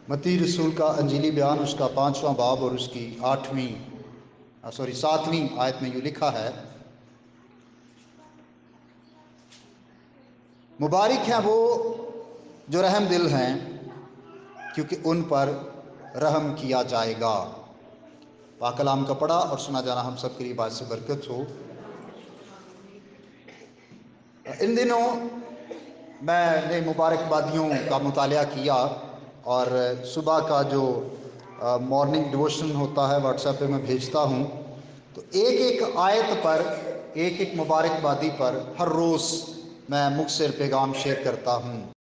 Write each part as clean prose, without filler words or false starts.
मत्ती रसूल का अंजीली बयान उसका 5वां बाब और उसकी 7वीं आयत में यूँ लिखा है, मुबारक हैं वो जो रहम दिल हैं, क्योंकि उन पर रहम किया जाएगा। पाक कलाम का पढ़ा और सुना जाना हम सब के लिए बात से बरकत हो। इन दिनों मैंने मुबारकबादियों का मुतालिया किया और सुबह का जो मॉर्निंग डिवोशन होता है व्हाट्सएप पे मैं भेजता हूँ, तो एक एक आयत पर, एक एक मुबारकबादी पर हर रोज़ मैं मुखसर पैगाम शेयर करता हूँ।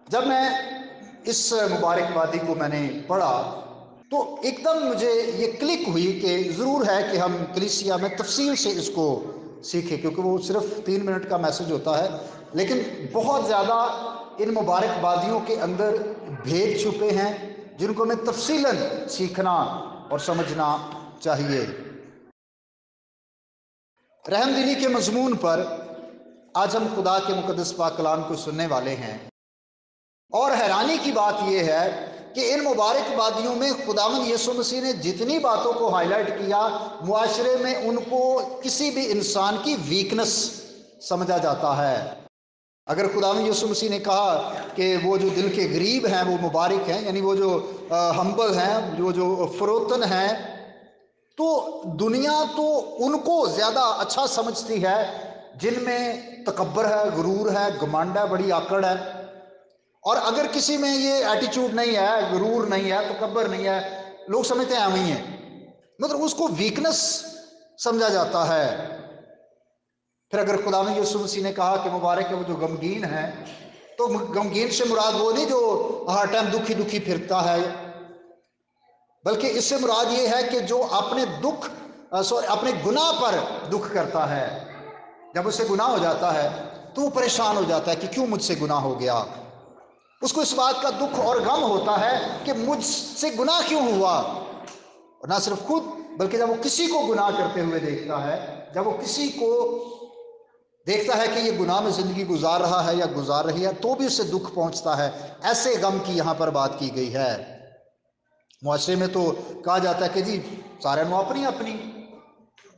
जब मैं इस मुबारकबादी को मैंने पढ़ा तो एकदम मुझे ये क्लिक हुई कि ज़रूर है कि हम कलीसिया में तफसील से इसको सीखें, क्योंकि वो सिर्फ 3 मिनट का मैसेज होता है, लेकिन बहुत ज़्यादा इन मुबारकबादियों के अंदर भेद छुपे हैं जिनको हमें तफसीलन सीखना और समझना चाहिए। रहमदिली के मजमून पर आज हम खुदा के मुकद्दस पाक कलाम को सुनने वाले हैं, और हैरानी की बात यह है कि इन मुबारकबादियों में खुदावंद यीशु मसीह ने जितनी बातों को हाईलाइट किया, मुआशरे में उनको किसी भी इंसान की वीकनेस समझा जाता है। अगर खुदावंद यीशु मसीह ने कहा कि वो जो दिल के गरीब हैं वो मुबारक हैं, यानी वो जो हम्बल हैं, जो फरोतन हैं, तो दुनिया तो उनको ज़्यादा अच्छा समझती है जिनमें तकब्बर है, गुरूर है, घमंड है, बड़ी आकड़ है। और अगर किसी में ये एटीट्यूड नहीं है, गुरूर नहीं है, तकब्बर नहीं है, लोग समझते हैं वही है, मतलब उसको वीकनेस समझा जाता है। फिर अगर खुदावंद यीशु मसीह ने कहा कि मुबारक है वो जो गमगीन है, तो गमगीन से मुराद वो नहीं जो हर टाइम दुखी दुखी फिरता है, बल्कि इससे मुराद ये है कि जो अपने अपने गुनाह पर दुख करता है। जब उससे गुनाह हो जाता है तो वो परेशान हो जाता है कि क्यों मुझसे गुनाह हो गया। उसको इस बात का दुख और गम होता है कि मुझसे गुनाह क्यों हुआ। और ना सिर्फ खुद, बल्कि जब वो किसी को गुनाह करते हुए देखता है, जब वो किसी को देखता है कि ये गुनाह में जिंदगी गुजार रहा है या गुजार रही है, तो भी उससे दुख पहुंचता है। ऐसे गम की यहां पर बात की गई है। मुआशरे में तो कहा जाता है कि जी सारे नो अपनी अपनी,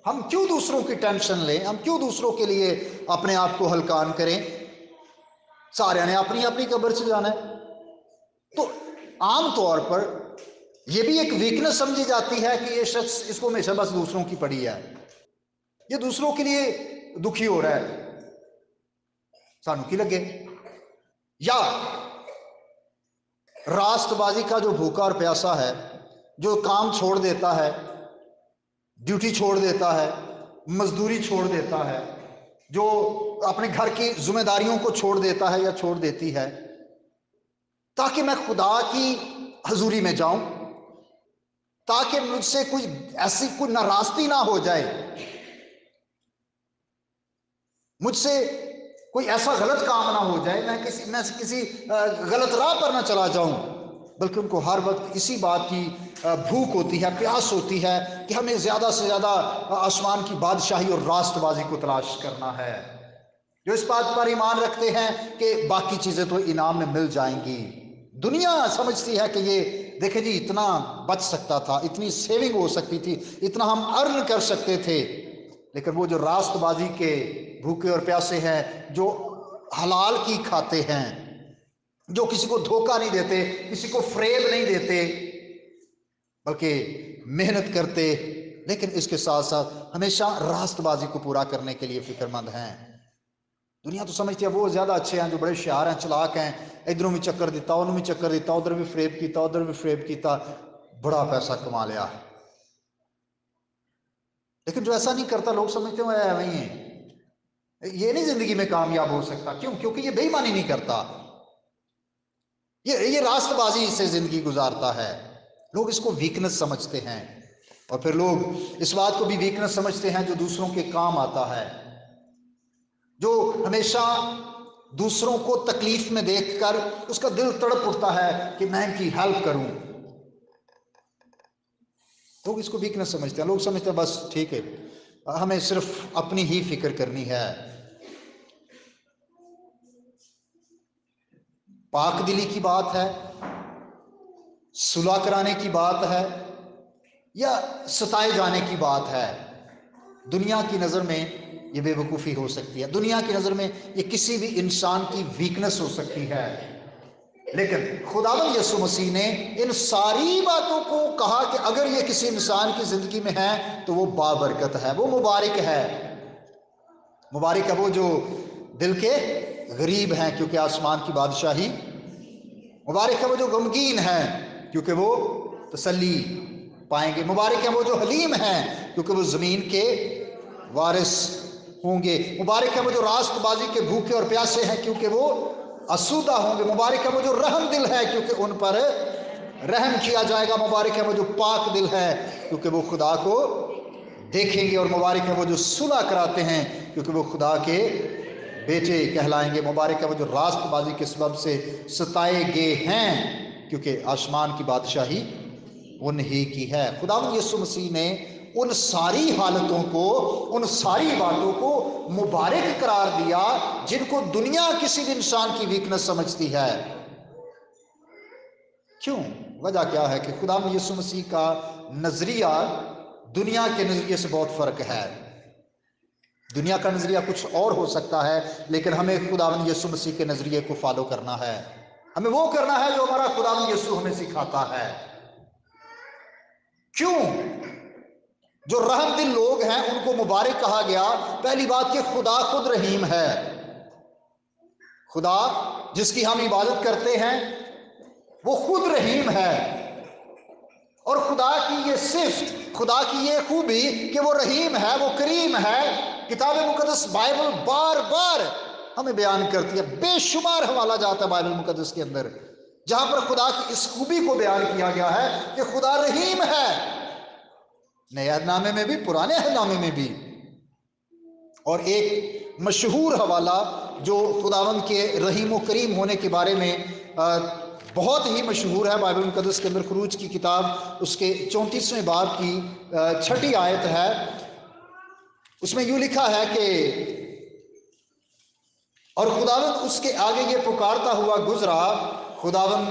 हम क्यों दूसरों की टेंशन लें, हम क्यों दूसरों के लिए अपने आप को हलकान करें, सारे ने अपनी अपनी कब्र से जाना है। तो आम तौर पर यह भी एक वीकनेस समझी जाती है कि ये शख्स, इसको हमेशा बस दूसरों की पड़ी है, ये दूसरों के लिए दुखी हो रहा है, सानू की लगे। या रास्तबाजी का जो भूखा और प्यासा है, जो काम छोड़ देता है, ड्यूटी छोड़ देता है, मजदूरी छोड़ देता है, जो अपने घर की जिम्मेदारियों को छोड़ देता है या छोड़ देती है ताकि मैं खुदा की हजूरी में जाऊं, ताकि मुझसे कोई ऐसी कोई नाराजगी ना हो जाए, मुझसे कोई ऐसा गलत काम ना हो जाए, मैं किसी गलत राह पर ना चला जाऊं, बल्कि उनको हर वक्त इसी बात की भूख होती है, प्यास होती है कि हमें ज़्यादा से ज़्यादा आसमान की बादशाही और रास्तबाजी को तलाश करना है। जो इस बात पर ईमान रखते हैं कि बाकी चीज़ें तो इनाम में मिल जाएंगी। दुनिया समझती है कि ये देखे जी इतना बच सकता था, इतनी सेविंग हो सकती थी, इतना हम अर्न कर सकते थे। लेकिन वो जो रास्तबाजी के भूखे और प्यासे हैं, जो हलाल की खाते हैं, जो किसी को धोखा नहीं देते, किसी को फ्रेब नहीं देते, बल्कि मेहनत करते, लेकिन इसके साथ साथ हमेशा रास्तबाजी को पूरा करने के लिए फिक्रमंद हैं। दुनिया तो समझती है वो ज़्यादा अच्छे हैं, जो बड़े होशियार हैं, चलाक हैं, इधरों भी चक्कर दिता, उन्होंने भी चक्कर दिता, उधर भी फ्रेब किया, उधर भी फ्रेब किया, बड़ा पैसा कमा लिया। लेकिन जो ऐसा नहीं करता, लोग समझते हैं वही है, ये नहीं जिंदगी में कामयाब हो सकता। क्यों? क्योंकि ये बेईमानी नहीं करता, ये रास्तबाजी से जिंदगी गुजारता है। लोग इसको वीकनेस समझते हैं, और फिर लोग इस बात को भी वीकनेस समझते हैं जो दूसरों के काम आता है, जो हमेशा दूसरों को तकलीफ में देखकर उसका दिल तड़प उठता है कि मैं इनकी हेल्प करूं। लोग इसको वीकनेस समझते हैं। लोग समझते हैं बस ठीक है, हमें सिर्फ अपनी ही फिक्र करनी है। पाक दिली की बात है सुलह कराने की बात है या सताए जाने की बात है, दुनिया की नज़र में ये बेवकूफ़ी हो सकती है, दुनिया की नज़र में ये किसी भी इंसान की वीकनेस हो सकती है। लेकिन खुदावंद यीशु मसीह ने इन सारी बातों को कहा कि अगर ये किसी इंसान की ज़िंदगी में है तो वो बाबरकत है, वो मुबारक है। मुबारक है वो जो दिल के गरीब हैं क्योंकि आसमान की बादशाही, मुबारक है वो जो गमगीन है क्योंकि वो तसल्ली पाएंगे, मुबारक है वो जो हलीम हैं क्योंकि वो ज़मीन के वारिस होंगे, मुबारक है वो जो रास्तबाजी के भूखे और प्यासे हैं क्योंकि वो आसूदा होंगे, मुबारक है वो जो रहम दिल है क्योंकि उन पर रहम किया जाएगा, मुबारक है वो जो पाक दिल है क्योंकि वो खुदा को देखेंगे, और मुबारक है वो जो सुलह कराते हैं क्योंकि वो खुदा के बेटे कहलाएंगे, मुबारक है वो जो रास्तबाजी के सबब से सताए गए हैं क्योंकि आसमान की बादशाही उन्हीं की है। खुदावंद यीशु मसीह ने उन सारी हालतों को, उन सारी बातों को मुबारक करार दिया जिनको दुनिया किसी भी इंसान की वीकनेस समझती है। क्यों? वजह क्या है कि खुदावंद यीशु मसीह का नजरिया दुनिया के नजरिए से बहुत फर्क है। दुनिया का नजरिया कुछ और हो सकता है, लेकिन हमें खुदावंद यीशु मसीह के नजरिए को फॉलो करना है। हमें वो करना है जो हमारा खुदावंद यीशु हमें सिखाता है। क्यों? जो रहम दिल लोग हैं उनको मुबारक कहा गया। पहली बात कि खुदा खुद रहीम है। खुदा जिसकी हम इबादत करते हैं वो खुद रहीम है, और खुदा की ये सिफ्त, खुदा की ये खूबी कि वो रहीम है, वो करीम है, किताब मुकद्दस बाइबल बार बार हमें बयान करती है। बेशुमार हवाला जाता है बाइबल मुकद्दस के अंदर जहां पर खुदा की इस खूबी को बयान किया गया है कि खुदा रहीम है, नए अहदनामे में भी, पुराने अहदनामे में भी। और एक मशहूर हवाला जो खुदावंद के रहीम व करीम होने के बारे में बहुत ही मशहूर है बाइबल मुकद्दस के अंदर, खरूज की किताब उसके 34वें बाब की 6ठी आयत है। उसमें यूं लिखा है कि और खुदावंद उसके आगे ये पुकारता हुआ गुजरा, खुदावंद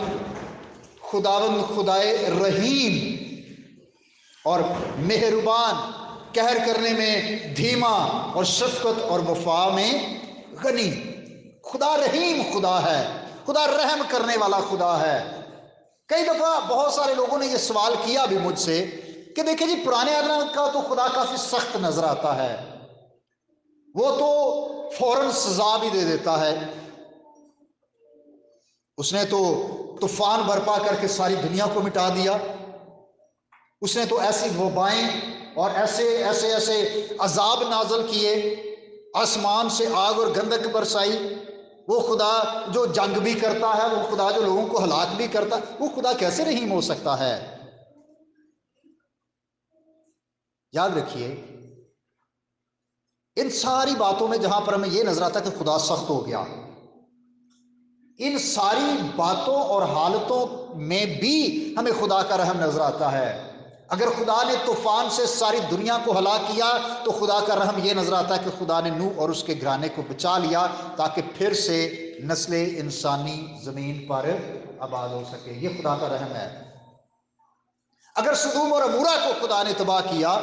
खुदावंद खुदाए रहीम और मेहरबान, कहर करने में धीमा और शफकत और वफा में गनी। खुदा रहीम खुदा है, खुदा रहम करने वाला खुदा है। कई दफा बहुत सारे लोगों ने यह सवाल किया भी मुझसे कि देखिए जी, पुराने अहद का तो खुदा काफी सख्त नजर आता है, वो तो फौरन सजा भी दे देता है, उसने तो तूफान बर्पा करके सारी दुनिया को मिटा दिया, उसने तो ऐसी वबाएं और ऐसे ऐसे ऐसे अजाब नाजल किए, आसमान से आग और गंधक बरसाई। वो खुदा जो जंग भी करता है, वो खुदा जो लोगों को हलाक भी करता है, वो खुदा कैसे रहीम हो सकता है? याद रखिए, इन सारी बातों में जहां पर हमें यह नजर आता है कि खुदा सख्त हो गया, इन सारी बातों और हालतों में भी हमें खुदा का रहम नजर आता है। अगर खुदा ने तूफान से सारी दुनिया को हलाक किया तो खुदा का रहम यह नजर आता है कि खुदा ने नूह और उसके घराने को बचा लिया ताकि फिर से नस्ले इंसानी जमीन पर आबाद हो सके। यह खुदा का रहम है। अगर सदूम और अमूरा को खुदा ने तबाह किया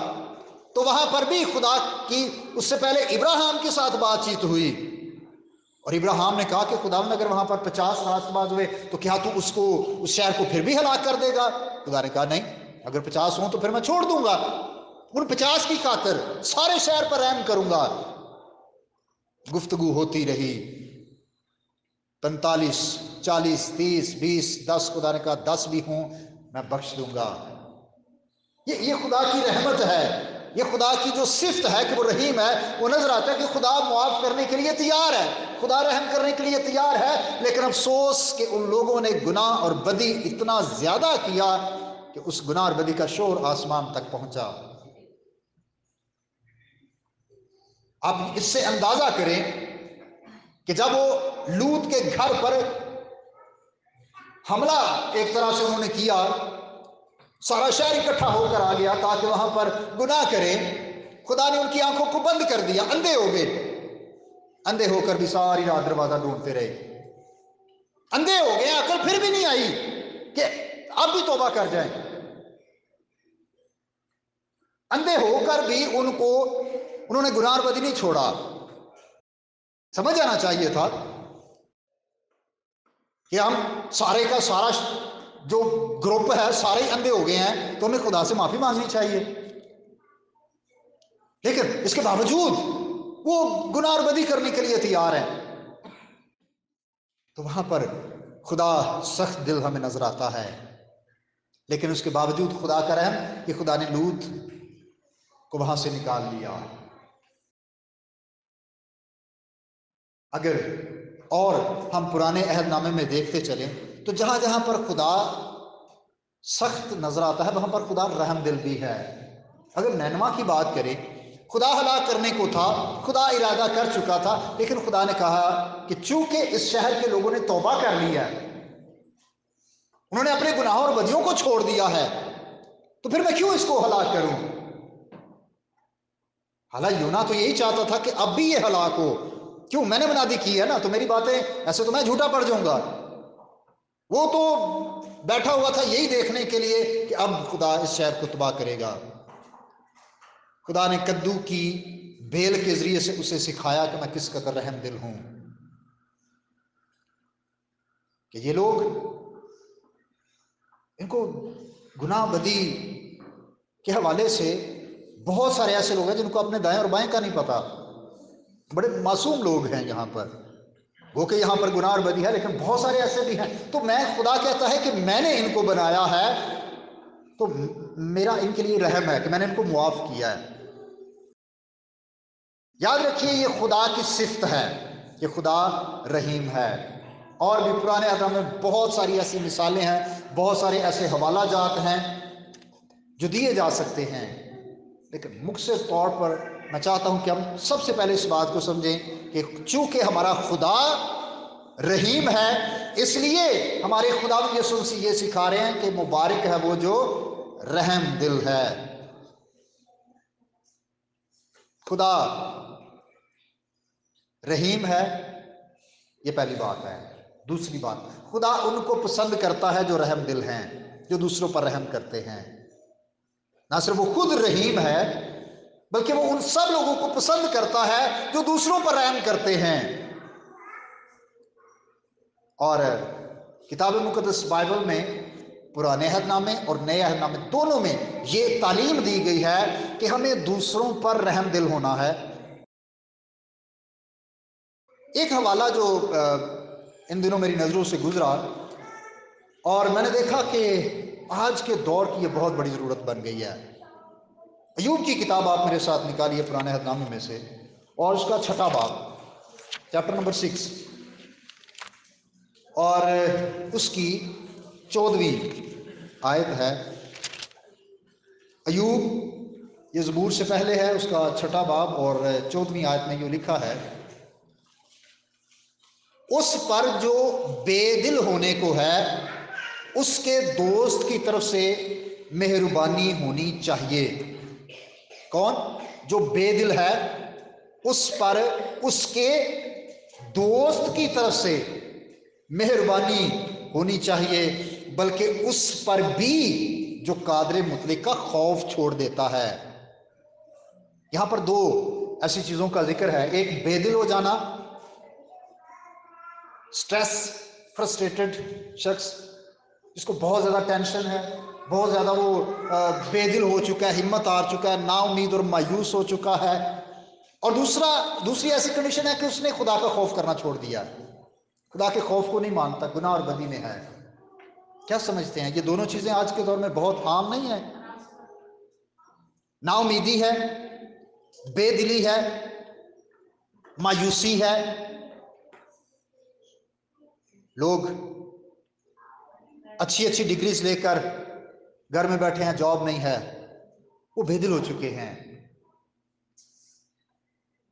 तो वहां पर भी खुदा की उससे पहले इब्राहिम के साथ बातचीत हुई, और इब्राहिम ने कहा कि खुदावंद अगर वहां पर 50 रास्तबाज हुए तो क्या तू उसको, उस शहर को फिर भी हलाक कर देगा? खुदा ने कहा नहीं, अगर 50 हों तो फिर मैं छोड़ दूंगा, उन 50 की खातिर सारे शहर पर रहम करूंगा। गुफ्तगू होती रही, 45, 40, 30, 20, 10, खुदा ने कहा 10 भी हों मैं बख्श दूंगा। ये खुदा की रहमत है, ये खुदा की जो सिफ्त है कि वो रहीम है। वो नजर आता है कि खुदा मुआफ करने के लिए तैयार है, खुदा रहम करने के लिए तैयार है, लेकिन अफसोस कि उन लोगों ने गुनाह और बदी इतना ज्यादा किया कि उस गुनाह और बदी का शोर आसमान तक पहुंचा। आप इससे अंदाजा करें कि जब वो लूत के घर पर हमला एक तरह से उन्होंने किया, सारा शहर इकट्ठा होकर आ गया ताकि वहां पर गुनाह करें, खुदा ने उनकी आंखों को बंद कर दिया, अंधे हो गए। अंधे होकर भी सारी रात दरवाजा ढूंढते रहे, अंधे हो गए, अकल फिर भी नहीं आई कि अब भी तौबा कर जाएं। अंधे होकर भी उन्होंने गुनाह और बदी नहीं छोड़ा। समझ आना चाहिए था कि हम सारे का सारा जो ग्रुप है सारे ही अंधे हो गए हैं, तो हमें खुदा से माफी मांगनी चाहिए। लेकिन इसके बावजूद वो गुनाह और बदी करने के लिए तैयार है। तो वहां पर खुदा सख्त दिल हमें नजर आता है। लेकिन उसके बावजूद खुदा का रहम कि खुदा ने लूत को वहां से निकाल लिया। अगर और हम पुराने अहदनामे में देखते चलें तो जहां जहां पर खुदा सख्त नजर आता है वहां पर खुदा रहम दिल भी है। अगर नैनवा की बात करें, खुदा हलाक करने को था, खुदा इरादा कर चुका था, लेकिन खुदा ने कहा कि चूंकि इस शहर के लोगों ने तौबा कर लिया है, उन्होंने अपने गुनाहों और बदियों को छोड़ दिया है, तो फिर मैं क्यों इसको हलाक करूं। हालांकि यूना तो यही चाहता था कि अब भी ये हलाक हो। क्यों, मैंने मुनादी की है ना, तो मेरी बातें ऐसे तो मैं झूठा पड़ जाऊंगा। वो तो बैठा हुआ था यही देखने के लिए कि अब खुदा इस शहर को तबाह करेगा। खुदा ने कद्दू की बेल के जरिए से उसे सिखाया कि मैं किस कदर रहम दिल हूं, कि ये लोग, इनको गुनाह बदी के हवाले से बहुत सारे ऐसे लोग हैं जिनको अपने दाएं और बाएं का नहीं पता। बड़े मासूम लोग हैं यहाँ पर, वो कि यहाँ पर गुनाह और बदी है, लेकिन बहुत सारे ऐसे भी हैं। तो मैं, खुदा कहता है कि मैंने इनको बनाया है, तो मेरा इनके लिए रहम है कि मैंने इनको मुआफ किया है। याद रखिए, ये खुदा की सिफ्त है कि खुदा रहीम है। और भी पुराने अहद में बहुत सारी ऐसी मिसालें हैं, बहुत सारे ऐसे हवाला जात हैं जो दिए जा सकते हैं। लेकिन मुख्य तौर पर मैं चाहता हूं कि हम सबसे पहले इस बात को समझें कि चूंकि हमारा खुदा रहीम है, इसलिए हमारे खुदा यीशु मसीह ये सिखा रहे हैं कि मुबारक है वो जो रहम दिल है। खुदा रहीम है, ये पहली बात है। दूसरी बात, खुदा उनको पसंद करता है जो रहम दिल हैं, जो दूसरों पर रहम करते हैं। ना सिर्फ वो खुद रहीम है, बल्कि वो उन सब लोगों को पसंद करता है जो दूसरों पर रहम करते हैं। और किताब मुकद्दस बाइबल में पुराने अहदनामे और नए अहदनामे दोनों में ये तालीम दी गई है कि हमें दूसरों पर रहम दिल होना है। एक हवाला जो इन दिनों मेरी नज़रों से गुजरा और मैंने देखा कि आज के दौर की ये बहुत बड़ी ज़रूरत बन गई है। अय्यूब की किताब आप मेरे साथ निकालिए पुराने अहदनामे में से, और उसका 6वां बाब, चैप्टर नंबर 6, और उसकी 14वीं आयत है। अय्यूब ये ज़बूर से पहले है, उसका 6वां बाब और 14वीं आयत में यूँ लिखा है, उस पर जो बेदिल होने को है उसके दोस्त की तरफ से मेहरबानी होनी चाहिए। कौन? जो बेदिल है, उस पर उसके दोस्त की तरफ से मेहरबानी होनी चाहिए, बल्कि उस पर भी जो कादर मुतलक का खौफ छोड़ देता है। यहां पर दो ऐसी चीजों का जिक्र है, एक बेदिल हो जाना, स्ट्रेस, फ्रस्ट्रेटेड शख्स जिसको बहुत ज़्यादा टेंशन है, बहुत ज़्यादा वो बेदिल हो चुका है, हिम्मत हार चुका है, नाउम्मीद और मायूस हो चुका है। और दूसरी ऐसी कंडीशन है कि उसने खुदा का खौफ करना छोड़ दिया, खुदा के खौफ को नहीं मानता, गुनाह और बदी में है। क्या समझते हैं? ये दोनों चीज़ें आज के दौर में बहुत आम नहीं है। नाउम्मीदी है, बेदिली है, मायूसी है। लोग अच्छी अच्छी डिग्रीज लेकर घर में बैठे हैं, जॉब नहीं है, वो बेदिल हो चुके हैं।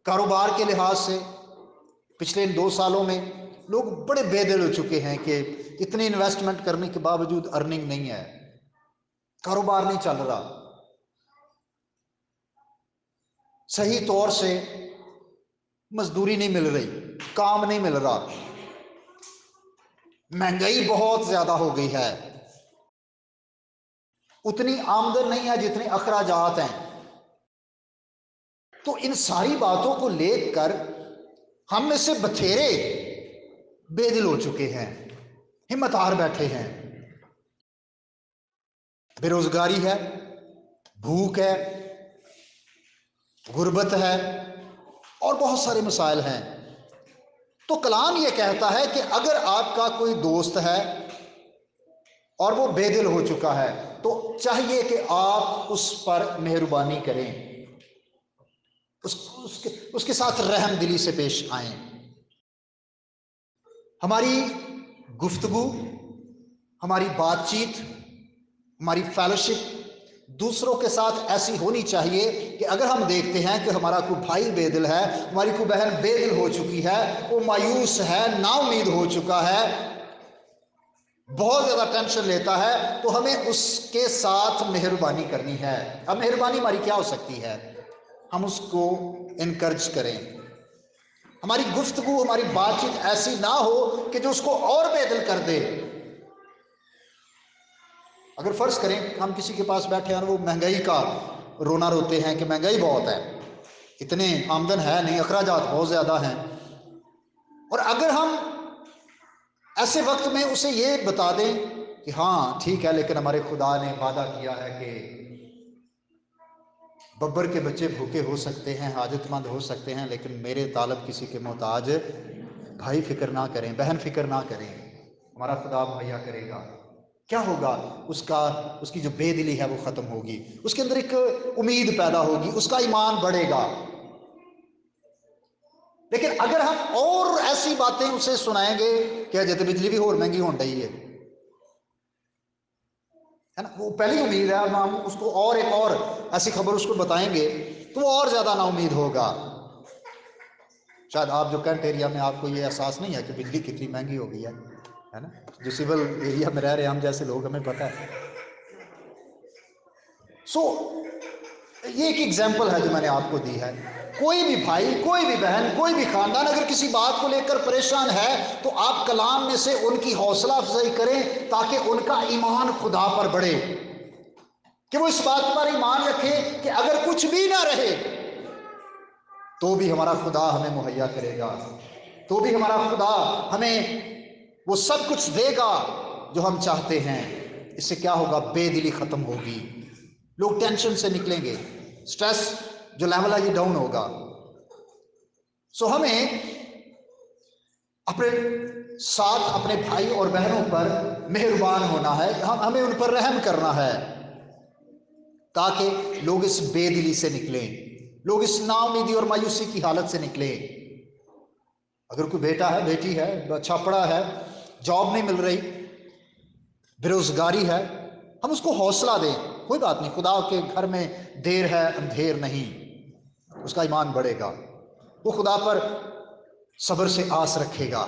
कारोबार के लिहाज से पिछले इन 2 सालों में लोग बड़े बेदिल हो चुके हैं कि इतनी इन्वेस्टमेंट करने के बावजूद अर्निंग नहीं है, कारोबार नहीं चल रहा, सही तौर से मजदूरी नहीं मिल रही, काम नहीं मिल रहा, महंगाई बहुत ज्यादा हो गई है। उतनी आमदन नहीं है जितने अखराजात हैं। तो इन सारी बातों को लेकर हम में से बथेरे बेदिल हो चुके हैं, हिम्मत हार बैठे हैं। बेरोजगारी है, भूख है, गुर्बत है और बहुत सारे मसाइल हैं। तो कलाम यह कहता है कि अगर आपका कोई दोस्त है और वो बेदिल हो चुका है तो चाहिए कि आप उस पर मेहरबानी करें, उसके साथ रहम दिली से पेश आएं। हमारी गुफ्तगू, हमारी बातचीत, हमारी फेलोशिप दूसरों के साथ ऐसी होनी चाहिए कि अगर हम देखते हैं कि हमारा कोई भाई बेदिल है, हमारी कोई बहन बेदिल हो चुकी है, वो मायूस है, नाउमीद हो चुका है, बहुत ज़्यादा टेंशन लेता है, तो हमें उसके साथ मेहरबानी करनी है। अब मेहरबानी हमारी क्या हो सकती है? हम उसको इनकरेज करें, हमारी गुफ्तगू, हमारी बातचीत ऐसी ना हो कि जो उसको और बेदिल कर दे। अगर फ़र्ज़ करें हम किसी के पास बैठे हैं और वो महंगाई का रोना रोते हैं कि महंगाई बहुत है, इतने आमदन है नहीं, अखराजात बहुत ज़्यादा हैं, और अगर हम ऐसे वक्त में उसे ये बता दें कि हाँ ठीक है, लेकिन हमारे खुदा ने वादा किया है कि बब्बर के बच्चे भूखे हो सकते हैं, हाजतमंद हो सकते हैं, लेकिन मेरे तालब किसी के मोहताज भाई फिक्र ना करें, बहन फिक्र ना करें, हमारा खुदा मुहैया करेगा। क्या होगा? उसकी जो बेदिली है वो ख़त्म होगी, उसके अंदर एक उम्मीद पैदा होगी, उसका ईमान बढ़ेगा। लेकिन अगर हम और ऐसी बातें उसे सुनाएंगे कि अजय तो बिजली भी और महंगी होने रही है ना, वो पहली उम्मीद है, हम उसको और एक और ऐसी खबर उसको बताएंगे तो वो और ज़्यादा ना उम्मीद होगा। शायद आप जो कैंट एरिया में, आपको ये एहसास नहीं है कि बिजली कितनी महंगी हो गई है ना। जो सिविल एरिया में रह रहे हैं हम जैसे लोग, हमें पता है। ये एक एग्जाम्पल है जो मैंने आपको दी है। कोई भी भाई, कोई भी बहन, कोई भी खानदान अगर किसी बात को लेकर परेशान है तो आप कलाम में से उनकी हौसला अफजाई करें ताकि उनका ईमान खुदा पर बढ़े, कि वो इस बात पर ईमान रखे कि अगर कुछ भी ना रहे तो भी हमारा खुदा हमें मुहैया करेगा, तो भी हमारा खुदा हमें वो सब कुछ देगा जो हम चाहते हैं। इससे क्या होगा? बेदिली खत्म होगी, लोग टेंशन से निकलेंगे, स्ट्रेस जो लेवल है ये डाउन होगा। सो हमें अपने साथ अपने भाई और बहनों पर मेहरबान होना है, हमें उन पर रहम करना है ताकि लोग इस बेदिली से निकलें, लोग इस नाउमीदी और मायूसी की हालत से निकलें। अगर कोई बेटा है, बेटी है, अच्छा पढ़ा है, जॉब नहीं मिल रही, बेरोजगारी है, हम उसको हौसला दें, कोई बात नहीं, खुदा के घर में देर है अंधेर नहीं, उसका ईमान बढ़ेगा, वो खुदा पर सब्र से आस रखेगा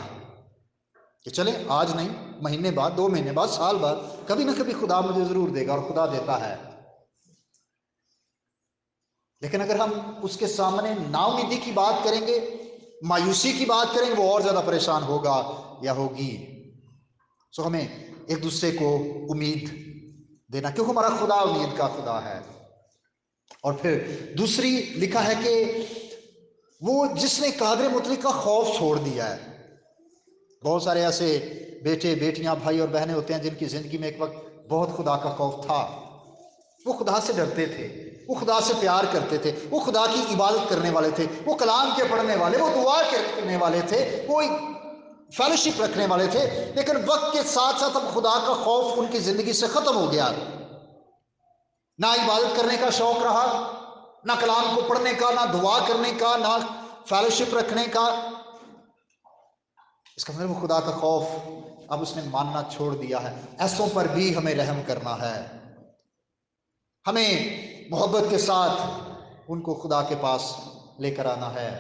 कि चले आज नहीं, महीने बाद, 2 महीने बाद, साल बाद, कभी ना कभी खुदा मुझे जरूर देगा, और खुदा देता है। लेकिन अगर हम उसके सामने नाउमीदी की बात करेंगे, मायूसी की बात करेंगे, वो और ज्यादा परेशान होगा या होगी। सो हमें एक दूसरे को उम्मीद देना, क्योंकि हमारा खुदा उम्मीद का खुदा है। और फिर दूसरी लिखा है कि वो जिसने कादर मुतलक का खौफ छोड़ दिया है। बहुत सारे ऐसे बेटे, बेटियां, भाई और बहनें होते हैं जिनकी जिंदगी में एक वक्त बहुत खुदा का खौफ था, वो खुदा से डरते थे, वो खुदा से प्यार करते थे, वो खुदा की इबादत करने वाले थे, वो कलाम के पढ़ने वाले, वो दुआ करने वाले थे, वो फेलोशिप रखने वाले थे। लेकिन वक्त के साथ साथ अब खुदा का खौफ उनकी जिंदगी से खत्म हो गया, ना इबादत करने का शौक रहा, ना कलाम को पढ़ने का, ना दुआ करने का, ना फेलोशिप रखने का। इसका मतलब वो खुदा का खौफ अब उसने मानना छोड़ दिया है। ऐसों पर भी हमें रहम करना है, हमें मोहब्बत के साथ उनको खुदा के पास लेकर आना है।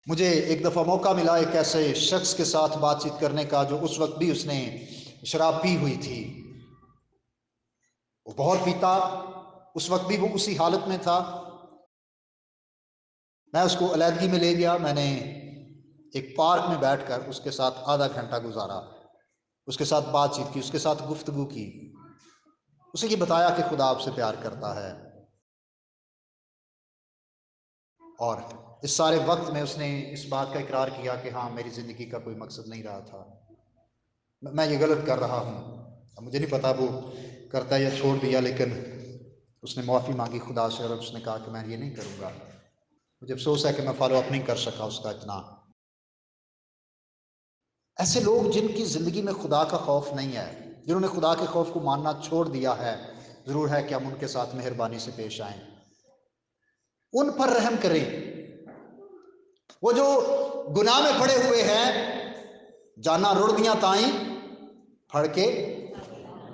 मुझे एक दफ़ा मौका मिला एक ऐसे शख्स के साथ बातचीत करने का जो उस वक्त भी उसने शराब पी हुई थी, वो बहुत पीता, उस वक्त भी वो उसी हालत में था। मैं उसको अलहदगी में ले गया, मैंने एक पार्क में बैठकर उसके साथ आधा घंटा गुजारा। उसके साथ बातचीत की, उसके साथ गुफ्तगू की, उसे ये बताया कि खुदा आपसे प्यार करता है। और इस सारे वक्त में उसने इस बात का इकरार किया कि हाँ, मेरी ज़िंदगी का कोई मकसद नहीं रहा था, मैं ये गलत कर रहा हूँ। मुझे नहीं पता वो करता या छोड़ दिया, लेकिन उसने माफ़ी मांगी खुदा से और उसने कहा कि मैं ये नहीं करूँगा। मुझे अफसोस है कि मैं फॉलो अप नहीं कर सका उसका इतना। ऐसे लोग जिनकी ज़िंदगी में खुदा का खौफ नहीं है, जिन्होंने खुदा के खौफ को मानना छोड़ दिया है, ज़रूर है कि हम उनके साथ मेहरबानी से पेश आएँ, उन पर रहम करें। वो जो गुनाह में पड़े हुए हैं, जाना रुड़ दियाँ ताई फड़ के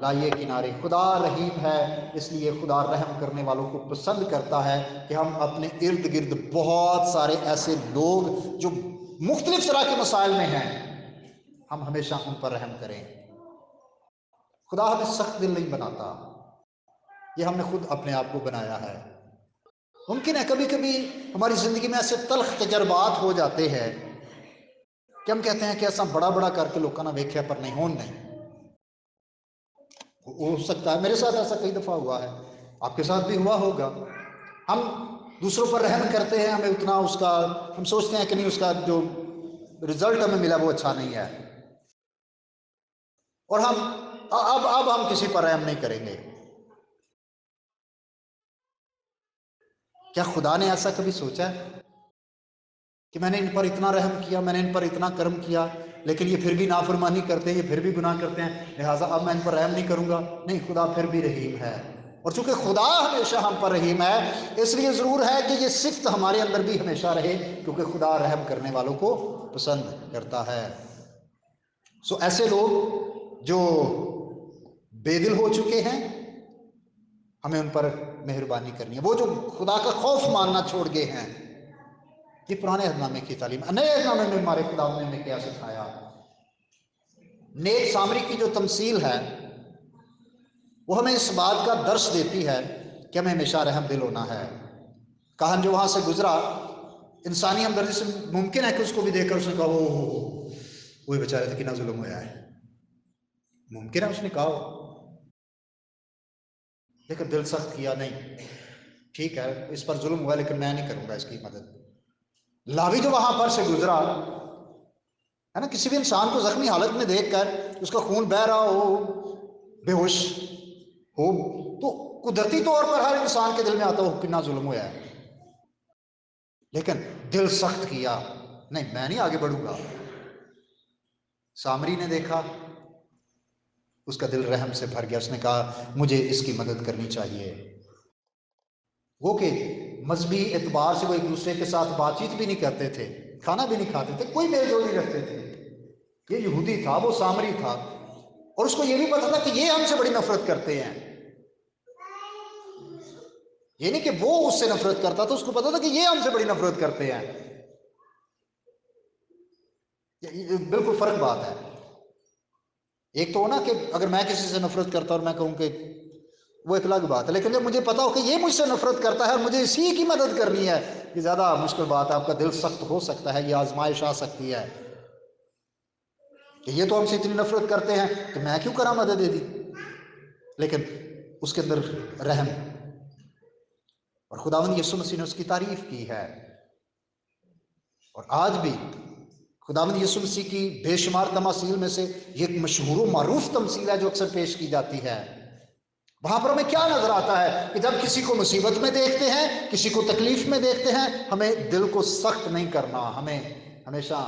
लाइए किनारे। खुदा रहीम है, इसलिए खुदा रहम करने वालों को पसंद करता है कि हम अपने इर्द गिर्द बहुत सारे ऐसे लोग जो मुख्तलिफ तरह के मसाइल में हैं, हम हमेशा उन पर रहम करें। खुदा हमें सख्त दिल नहीं बनाता, ये हमने खुद अपने आप को बनाया है। मुमकिन है कभी कभी हमारी ज़िंदगी में ऐसे तल्ख तजर्बात हो जाते हैं कि हम कहते हैं कि ऐसा बड़ा बड़ा करके लोगों ने वेख्या पर नहीं होन नहीं। हो सकता है मेरे साथ ऐसा कई दफ़ा हुआ है, आपके साथ भी हुआ होगा। हम दूसरों पर रहम करते हैं, हमें उतना उसका, हम सोचते हैं कि नहीं, उसका जो रिजल्ट हमें मिला वो अच्छा नहीं है, और हम अब हम किसी पर रहम नहीं करेंगे। क्या खुदा ने ऐसा कभी सोचा है कि मैंने इन पर इतना रहम किया, मैंने इन पर इतना कर्म किया, लेकिन ये फिर भी नाफरमानी करते हैं, ये फिर भी गुनाह करते हैं, लिहाजा अब मैं इन पर रहम नहीं करूंगा? नहीं, खुदा फिर भी रहीम है, और चूंकि खुदा हमेशा हम पर रहीम है, इसलिए ज़रूर है कि ये सिफ्त हमारे अंदर भी हमेशा रहे, क्योंकि खुदा रहम करने वालों को पसंद करता है। सो ऐसे लोग जो बेदिल हो चुके हैं, हमें उन पर मेहरबानी करनी है। वो जो खुदा का खौफ मानना छोड़ गए हैं, ये पुराने अहदनामे की तालीम। नए अहदनामे में हमारे खुदा ने क्या सिखाया? नेक सामरी की जो तमसील है वो हमें इस बात का दर्श देती है कि हमें हमेशा रहम दिल होना है। कहान जो वहां से गुजरा, इंसानी हमदर्दी से मुमकिन है कि उसको भी देखकर उसने कहा हो वही बेचारे थे, कितना जुल्म हुआ है, मुमकिन है उसने कहा, लेकिन दिल सख्त किया नहीं, ठीक है इस पर जुल्म हुआ लेकिन मैं नहीं करूंगा इसकी मदद। लावी जो वहां पर से गुजरा है ना, किसी भी इंसान को जख्मी हालत में देखकर उसका खून बह रहा हो, बेहोश हो, तो कुदरती तौर पर हर इंसान के दिल में आता हो कितना जुल्म हुआ है, लेकिन दिल सख्त किया, नहीं मैं नहीं आगे बढ़ूंगा। सामरी ने देखा, उसका दिल रहम से भर गया, उसने कहा मुझे इसकी मदद करनी चाहिए। वो कि मजहबी एतबार से वो एक दूसरे के साथ बातचीत भी नहीं करते थे, खाना भी नहीं खाते थे, कोई मेलजोल नहीं रखते थे। ये यहूदी था, वो सामरी था, और उसको ये भी पता था कि ये हमसे बड़ी नफरत करते हैं। ये नहीं कि वो उससे नफरत करता था, उसको पता था कि ये हमसे बड़ी नफरत करते हैं। ये बिल्कुल फर्क बात है। एक तो ना कि अगर मैं किसी से नफरत करता और मैं कहूं कि वो एक अलग बात है, लेकिन जब मुझे पता हो कि ये मुझसे नफरत करता है और मुझे इसी की मदद करनी है, ये ज्यादा मुश्किल बात है। आपका दिल सख्त हो सकता है, ये आजमाइश आ सकती है कि ये तो हमसे इतनी नफरत करते हैं कि मैं क्यों करा मदद दे दी, लेकिन उसके अंदर रहम, और खुदावंद यीशु मसीह ने उसकी तारीफ की है। और आज भी खुदावंद यीशु मसीह की बेशुमार तमासील में से ये एक मशहूर मारूफ तमसील है जो अक्सर पेश की जाती है। वहां पर हमें क्या नजर आता है कि जब किसी को मुसीबत में देखते हैं, किसी को तकलीफ में देखते हैं, हमें दिल को सख्त नहीं करना, हमें हमेशा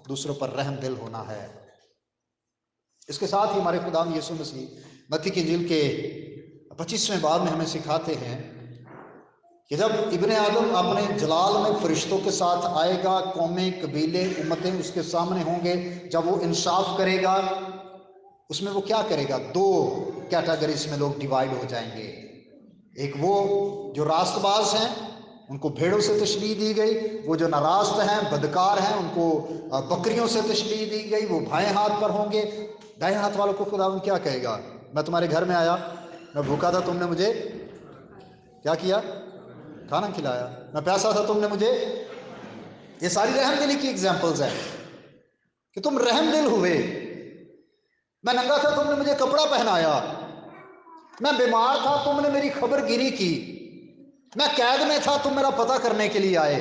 दूसरों पर रहम दिल होना है। इसके साथ ही हमारे खुदावंद यीशु मसीह मत्ती की इंजील के 25वें बाब में हमें सिखाते हैं कि जब इब्ने आदम अपने जलाल में फरिश्तों के साथ आएगा, कौमें, कबीले, उम्मतें उसके सामने होंगे, जब वो इंसाफ करेगा, उसमें वो क्या करेगा? दो कैटेगरीज में लोग डिवाइड हो जाएंगे। एक वो जो रास्तबाज हैं, उनको भेड़ों से तशबीह दी गई, वो जो नारास्त हैं, बदकार हैं, उनको बकरियों से तशबीह दी गई, वो बाएं हाथ पर होंगे। दाएं हाथ वालों को खुदावंद क्या कहेगा? मैं तुम्हारे घर में आया, मैं भूखा था, तुमने मुझे क्या किया? खाना खिलाया। मैं प्यासा था, तुमने मुझे, ये सारी रहम दिली की एग्जाम्पल्स हैं कि तुम रहम दिल हुए। मैं नंगा था, तुमने मुझे कपड़ा पहनाया। मैं बीमार था, तुमने मेरी खबर गिरी की। मैं कैद में था, तुम मेरा पता करने के लिए आए।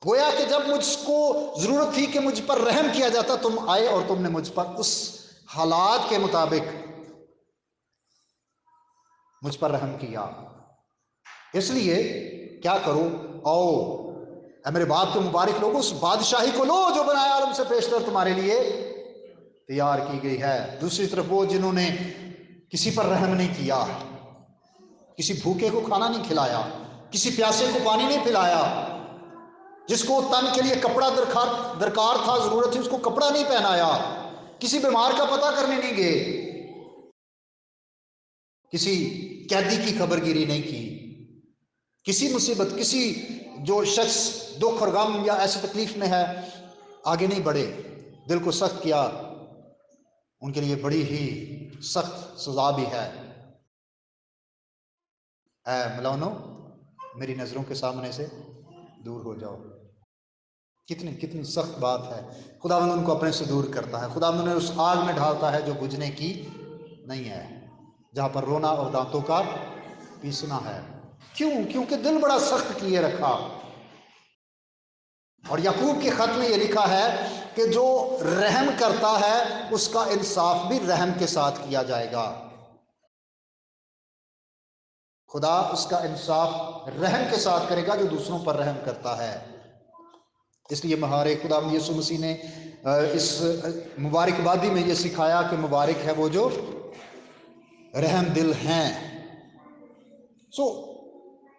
गोया कि जब मुझको जरूरत थी कि मुझ पर रहम किया जाता, तुम आए और तुमने मुझ पर उस हालात के मुताबिक मुझ पर रहम किया। इसलिए क्या करो, आओ मेरे बाप के मुबारक लोगों, उस बादशाही को लो जो बनाया आलम से पेशतर तुम्हारे लिए तैयार की गई है। दूसरी तरफ वो जिन्होंने किसी पर रहम नहीं किया, किसी भूखे को खाना नहीं खिलाया, किसी प्यासे को पानी नहीं पिलाया, जिसको तन के लिए कपड़ा दरकार था, जरूरत थी, उसको कपड़ा नहीं पहनाया, किसी बीमार का पता करने नहीं गए, किसी कैदी की खबरगिरी नहीं की, किसी मुसीबत, किसी जो शख्स दुख और गम या ऐसी तकलीफ में है आगे नहीं बढ़े, दिल को सख्त किया, उनके लिए बड़ी ही सख्त सजा भी है। ऐ मलौनो, मेरी नज़रों के सामने से दूर हो जाओ। कितनी कितनी सख्त बात है। खुदावंद उनको अपने से दूर करता है, खुदावंद उन्हें उस आग में ढालता है जो बुझने की नहीं है, जहाँ पर रोना और दांतों का पीसना है। क्यों? क्योंकि दिल बड़ा सख्त किए रखा। और याकूब के खत में ये लिखा है कि जो रहम करता है उसका इंसाफ भी रहम के साथ किया जाएगा। खुदा उसका इंसाफ रहम के साथ करेगा जो दूसरों पर रहम करता है। इसलिए हमारे खुदा यीशु मसीह ने इस मुबारकबादी में ये सिखाया कि मुबारक है वो जो रहम दिल हैं।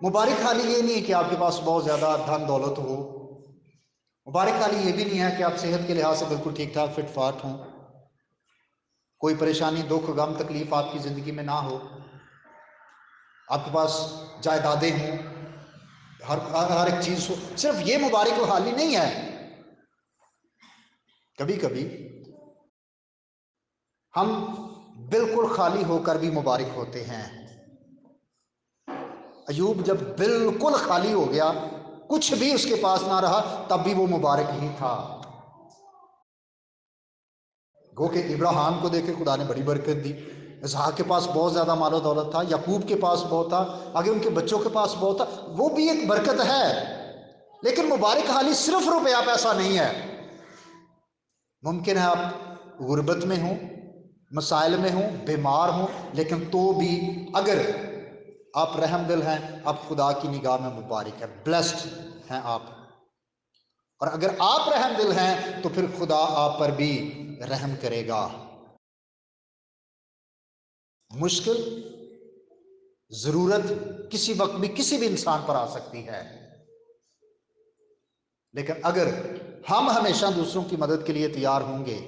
मुबारक खाली ये नहीं है कि आपके पास बहुत ज़्यादा धन दौलत हो, मुबारक खाली ये भी नहीं है कि आप सेहत के लिहाज से बिल्कुल ठीक ठाक फिट फाट हों, कोई परेशानी दुख गम तकलीफ आपकी ज़िंदगी में ना हो, आपके पास जायदादें हों, हर एक चीज़ हो। सिर्फ ये मुबारक हाली नहीं है। कभी कभी हम बिल्कुल खाली होकर भी मुबारक होते हैं। अयूब जब बिल्कुल खाली हो गया, कुछ भी उसके पास ना रहा, तब भी वो मुबारक ही था। गो के इब्राहिम को देखे खुदा ने बड़ी बरकत दी। इसहाक के पास बहुत ज़्यादा मालो दौलत था, याकूब के पास बहुत था, आगे उनके बच्चों के पास बहुत था, वो भी एक बरकत है। लेकिन मुबारक हाली सिर्फ रुपया पैसा नहीं है। मुमकिन है आप गुर्बत में हो, मसाइल में हो, बीमार हो, लेकिन तो भी अगर आप रहम दिल हैं, आप खुदा की निगाह में मुबारक है, ब्लेस्ड हैं आप। और अगर आप रहम दिल हैं तो फिर खुदा आप पर भी रहम करेगा। मुश्किल, जरूरत किसी वक्त भी किसी भी इंसान पर आ सकती है, लेकिन अगर हम हमेशा दूसरों की मदद के लिए तैयार होंगे,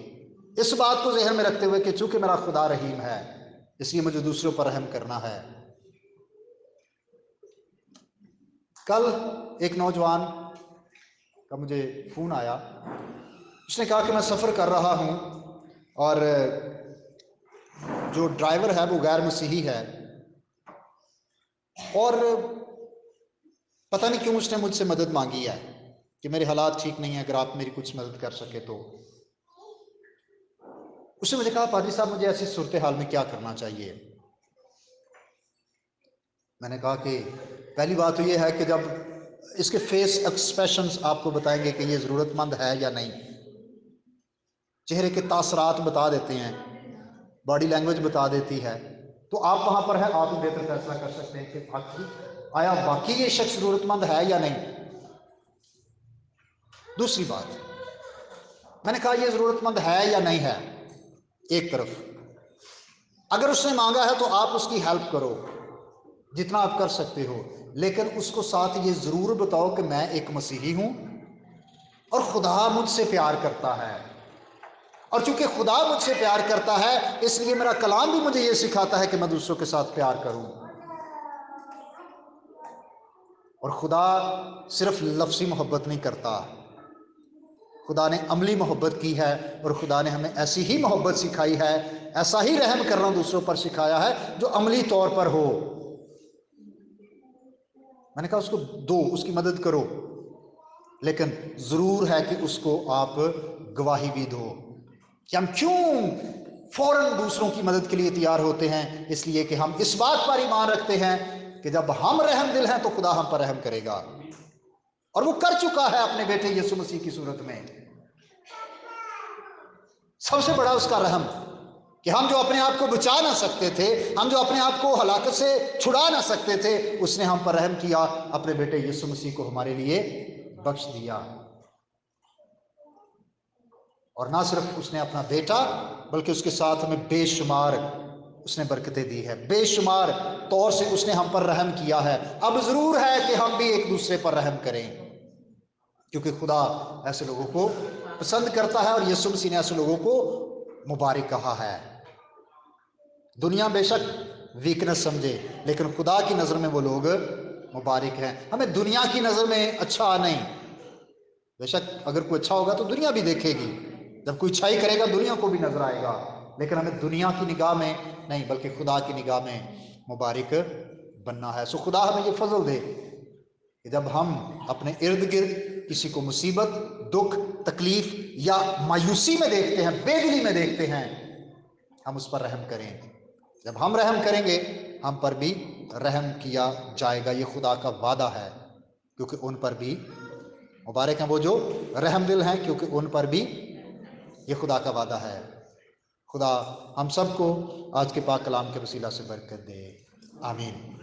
इस बात को ज़हन में रखते हुए कि चूंकि मेरा खुदा रहीम है इसलिए मुझे दूसरों पर रहम करना है। कल एक नौजवान का मुझे फ़ोन आया, उसने कहा कि मैं सफ़र कर रहा हूँ और जो ड्राइवर है वो गैर मसीही है, और पता नहीं क्यों उसने मुझसे मदद मांगी है कि मेरे हालात ठीक नहीं है, अगर आप मेरी कुछ मदद कर सके तो। उसने मुझे कहा, पादरी साहब मुझे ऐसी सूरत हाल में क्या करना चाहिए। मैंने कहा कि पहली बात तो ये है कि जब इसके फेस एक्सप्रेशंस आपको बताएंगे कि ये ज़रूरतमंद है या नहीं, चेहरे के तासरात बता देते हैं, बॉडी लैंग्वेज बता देती है, तो आप वहाँ पर है, आप ही बेहतर फैसला कर सकते हैं कि आया वाकई ये शख्स ज़रूरतमंद है या नहीं। दूसरी बात, मैंने कहा ये ज़रूरतमंद है या नहीं है, एक तरफ अगर उसने मांगा है तो आप उसकी हेल्प करो जितना आप कर सकते हो, लेकिन उसको साथ ये ज़रूर बताओ कि मैं एक मसीही हूँ और खुदा मुझसे प्यार करता है, और चूंकि खुदा मुझसे प्यार करता है इसलिए मेरा कलाम भी मुझे ये सिखाता है कि मैं दूसरों के साथ प्यार करूं। और खुदा सिर्फ लफ्ज़ी मोहब्बत नहीं करता, खुदा ने अमली मोहब्बत की है, और खुदा ने हमें ऐसी ही मोहब्बत सिखाई है, ऐसा ही रहम करना दूसरों पर सिखाया है जो अमली तौर पर हो। मैंने कहा उसको दो, उसकी मदद करो, लेकिन ज़रूर है कि उसको आप गवाही भी दो कि हम क्यों फौरन दूसरों की मदद के लिए तैयार होते हैं, इसलिए कि हम इस बात पर ईमान रखते हैं कि जब हम रहम दिल हैं तो खुदा हम पर रहम करेगा, और वो कर चुका है अपने बेटे यीशु मसीह की सूरत में। सबसे बड़ा उसका रहम कि हम जो अपने आप को बचा ना सकते थे, हम जो अपने आप को हलाकत से छुड़ा ना सकते थे, उसने हम पर रहम किया, अपने बेटे यीशु मसीह को हमारे लिए बख्श दिया। और ना सिर्फ उसने अपना बेटा, बल्कि उसके साथ हमें बेशुमार उसने बरकतें दी है, बेशुमार तौर से उसने हम पर रहम किया है। अब जरूर है कि हम भी एक दूसरे पर रहम करें, क्योंकि खुदा ऐसे लोगों को पसंद करता है और यीशु मसीह ने ऐसे लोगों को मुबारक कहा है। दुनिया बेशक वीकनेस समझे, लेकिन खुदा की नज़र में वो लोग मुबारक हैं। हमें दुनिया की नज़र में अच्छा नहीं, बेशक अगर कोई अच्छा होगा तो दुनिया भी देखेगी, जब कोई अच्छाई करेगा दुनिया को भी नजर आएगा, लेकिन हमें दुनिया की निगाह में नहीं बल्कि खुदा की निगाह में मुबारक बनना है। सो खुदा हमें ये फजल दे कि जब हम अपने इर्द गिर्द किसी को मुसीबत, दुख, तकलीफ या मायूसी में देखते हैं, बेदिली में देखते हैं, हम उस पर रहम करें। जब हम रहम करेंगे हम पर भी रहम किया जाएगा, ये खुदा का वादा है, क्योंकि उन पर भी मुबारक हैं वो जो रहम दिल हैं, क्योंकि उन पर भी ये खुदा का वादा है। खुदा हम सबको आज के पाक कलाम के वसीला से बरकत दे, आमीन।